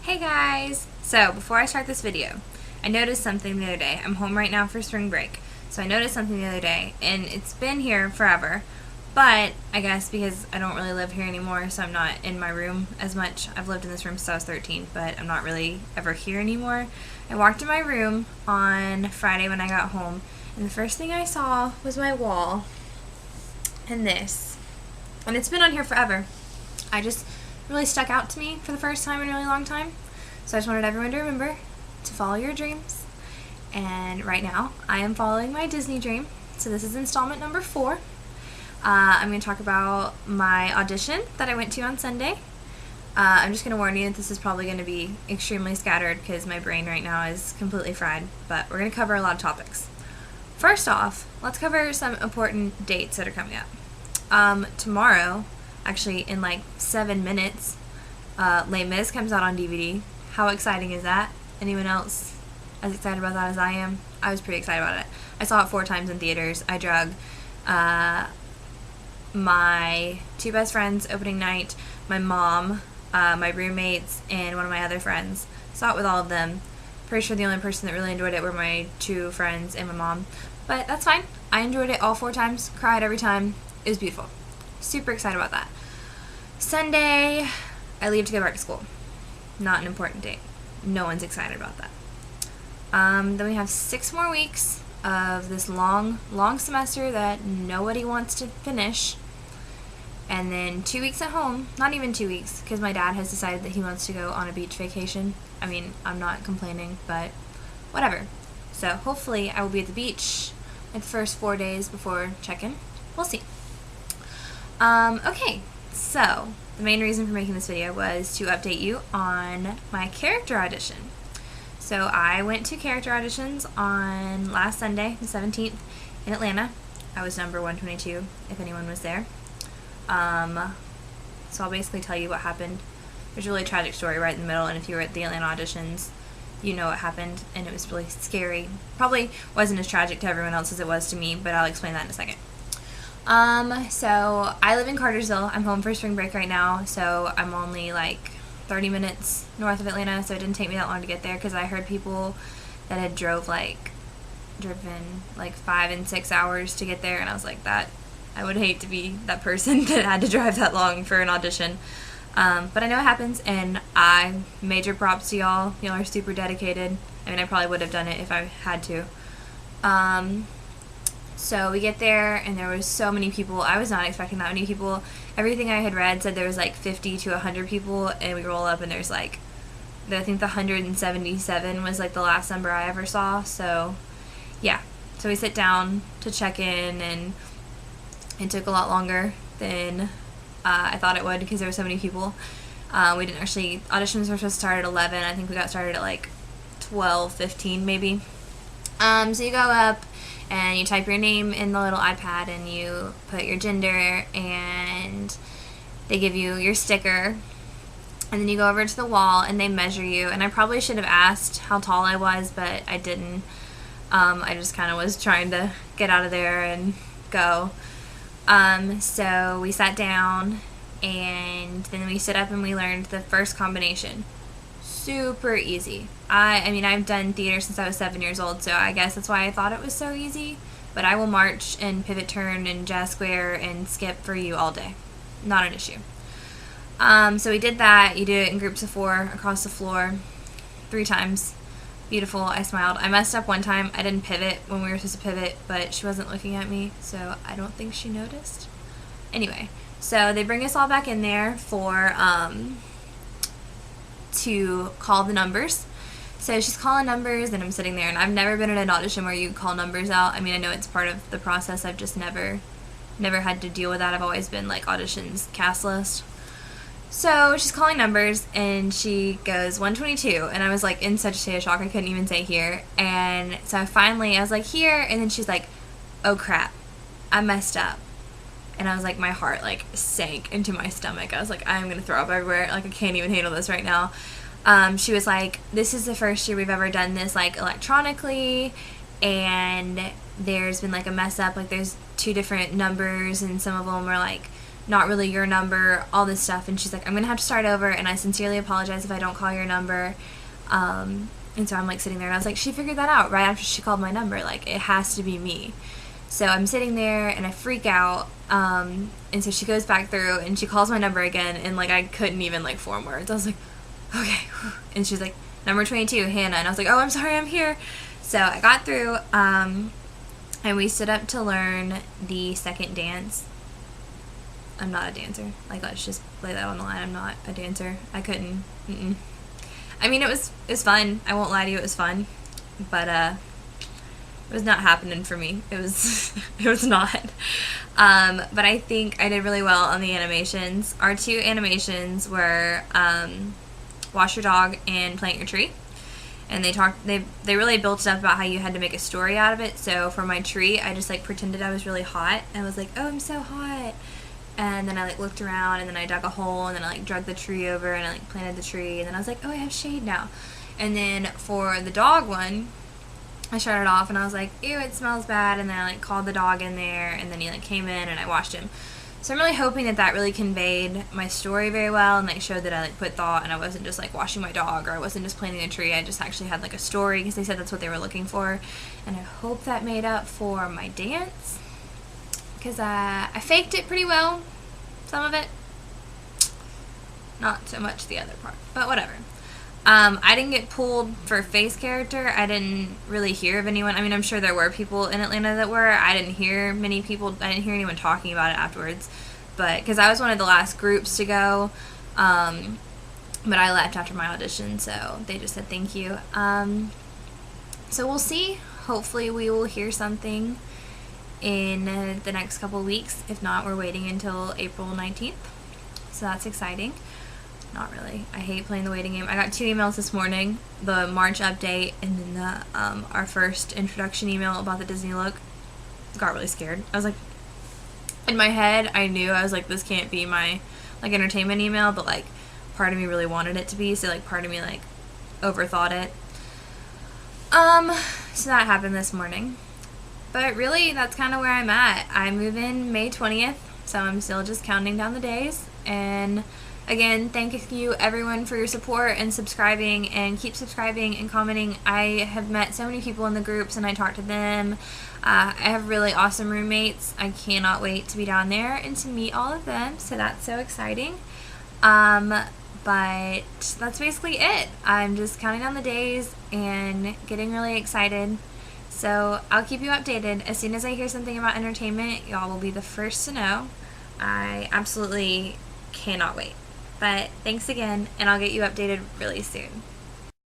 Hey guys! So before I start this video, I noticed something the other day. I'm home right now for spring break, so I noticed something the other day, and it's been here forever, but I guess because I don't really live here anymore, so I'm not in my room as much. I've lived in this room since I was 13, but I'm not really ever here anymore. I walked in my room on Friday when I got home, and the first thing I saw was my wall, and this. And it's been on here forever. I just really stuck out to me for the first time in a really long time. So I just wanted everyone to remember to follow your dreams. And right now, I am following my Disney dream. So this is installment number 4. I'm going to talk about my audition that I went to on Sunday. I'm just going to warn you that this is probably going to be extremely scattered because my brain right now is completely fried. But we're going to cover a lot of topics. First off, let's cover some important dates that are coming up. Tomorrow, actually in like 7 minutes, Les Mis comes out on DVD. How exciting is that? Anyone else as excited about that as I am? I was pretty excited about it. I saw it 4 times in theaters. I drug my 2 best friends opening night, my mom, my roommates, and one of my other friends. Saw it with all of them. Pretty sure the only person that really enjoyed it were my 2 friends and my mom. But that's fine. I enjoyed it all 4 times. Cried every time. It was beautiful. Super excited about that. Sunday, I leave to go back to school. Not an important date. No one's excited about that. Then we have 6 more weeks of this long semester that nobody wants to finish. And then 2 weeks at home. Not even 2 weeks, because my dad has decided that he wants to go on a beach vacation. I mean, I'm not complaining, but whatever. So hopefully I will be at the beach the first 4 days before check-in. We'll see. Okay, so the main reason for making this video was to update you on my character audition. So I went to character auditions on last Sunday, the 17th, in Atlanta. I was number 122, if anyone was there. So I'll basically tell you what happened. There's a really tragic story right in the middle, and if you were at the Atlanta auditions, you know what happened, and it was really scary. Probably wasn't as tragic to everyone else as it was to me, but I'll explain that in a second. So I live in Cartersville. I'm home for spring break right now, so I'm only like 30 minutes north of Atlanta, so it didn't take me that long to get there because I heard people that had driven like 5 and 6 hours to get there, and I was like, I would hate to be that person that had to drive that long for an audition. But I know it happens, and major props to y'all. Y'all are super dedicated. I mean, I probably would have done it if I had to. So we get there, and there was so many people. I was not expecting that many people. Everything I had read said there was like 50 to 100 people, and we roll up, and there's like, I think the 177 was like the last number I ever saw. So yeah, so we sit down to check in, and it took a lot longer than I thought it would because there were so many people. We didn't actually, auditions were supposed to start at 11. I think we got started at like 12:15 maybe. So you go up and you type your name in the little iPad, and you put your gender, and they give you your sticker, and then you go over to the wall and they measure you. And I probably should have asked how tall I was, but I didn't. I just kind of was trying to get out of there and go. So we sat down, and then we stood up and we learned the first combination. Super easy. I mean, I've done theater since I was 7 years old, so I guess that's why I thought it was so easy. But I will march and pivot turn and jazz square and skip for you all day. Not an issue. So we did that. You do it in groups of 4 across the floor 3 times. Beautiful. I smiled. I messed up one time. I didn't pivot when we were supposed to pivot, but she wasn't looking at me, so I don't think she noticed. Anyway, so they bring us all back in there for to call the numbers. So she's calling numbers, and I'm sitting there, and I've never been in an audition where you call numbers out. I mean, I know it's part of the process. I've just never had to deal with that. I've always been like auditions cast list. So she's calling numbers, and she goes 122, and I was like in such a state of shock I couldn't even say here. And so I was like, here, and then she's like, oh crap, I messed up. And I was like, my heart like sank into my stomach. I was like, I'm gonna throw up everywhere. Like, I can't even handle this right now. She was like, this is the first year we've ever done this like electronically, and there's been like a mess up. Like, there's 2 different numbers, and some of them are like not really your number, all this stuff. And she's like, I'm going to have to start over, and I sincerely apologize if I don't call your number. And so I'm like sitting there, and I was like, she figured that out right after she called my number. Like, it has to be me. So I'm sitting there, and I freak out. And so she goes back through, and she calls my number again, and like I couldn't even like form words. I was like, okay. And she's like, number 22, Hannah. And I was like, oh, I'm sorry, I'm here. So I got through, and we stood up to learn the second dance. I'm not a dancer. Like, let's just lay that on the line. I'm not a dancer. I couldn't. I mean, it was fun. I won't lie to you, it was fun. But it was not happening for me. It was not. But I think I did really well on the animations. Our 2 animations were Wash Your Dog and Plant Your Tree. And they really built it up about how you had to make a story out of it. So for my tree, I just like pretended I was really hot. And I was like, oh, I'm so hot. And then I like looked around, and then I dug a hole, and then I like drug the tree over, and I like planted the tree, and then I was like, oh, I have shade now. And then for the dog one, I shut it off, and I was like, ew, it smells bad. And then I like called the dog in there, and then he like came in, and I washed him. So I'm really hoping that really conveyed my story very well, and like showed that I like put thought, and I wasn't just like washing my dog, or I wasn't just planting a tree. I just actually had like a story, because they said that's what they were looking for. And I hope that made up for my dance, because I faked it pretty well, some of it, not so much the other part, but whatever. I didn't get pulled for face character. I didn't really hear of anyone. I mean, I'm sure there were people in Atlanta that were. I didn't hear many people. I didn't hear anyone talking about it afterwards, but because I was one of the last groups to go, but I left after my audition, so they just said thank you. So we'll see. Hopefully we will hear something in the next couple weeks. If not, we're waiting until April 19th. So that's exciting. Not really. I hate playing the waiting game. I got 2 emails this morning. The March update, and then the our first introduction email about the Disney look. Got really scared. I was like, in my head, I knew, I was like, this can't be my like entertainment email, but like part of me really wanted it to be, so like part of me like overthought it. So that happened this morning. But really, that's kind of where I'm at. I move in May 20th, so I'm still just counting down the days. And again, thank you everyone for your support and subscribing, and keep subscribing and commenting. I have met so many people in the groups, and I talk to them. I have really awesome roommates. I cannot wait to be down there and to meet all of them, so that's so exciting. But that's basically it. I'm just counting down the days and getting really excited. So I'll keep you updated. As soon as I hear something about entertainment, y'all will be the first to know. I absolutely cannot wait. But thanks again, and I'll get you updated really soon.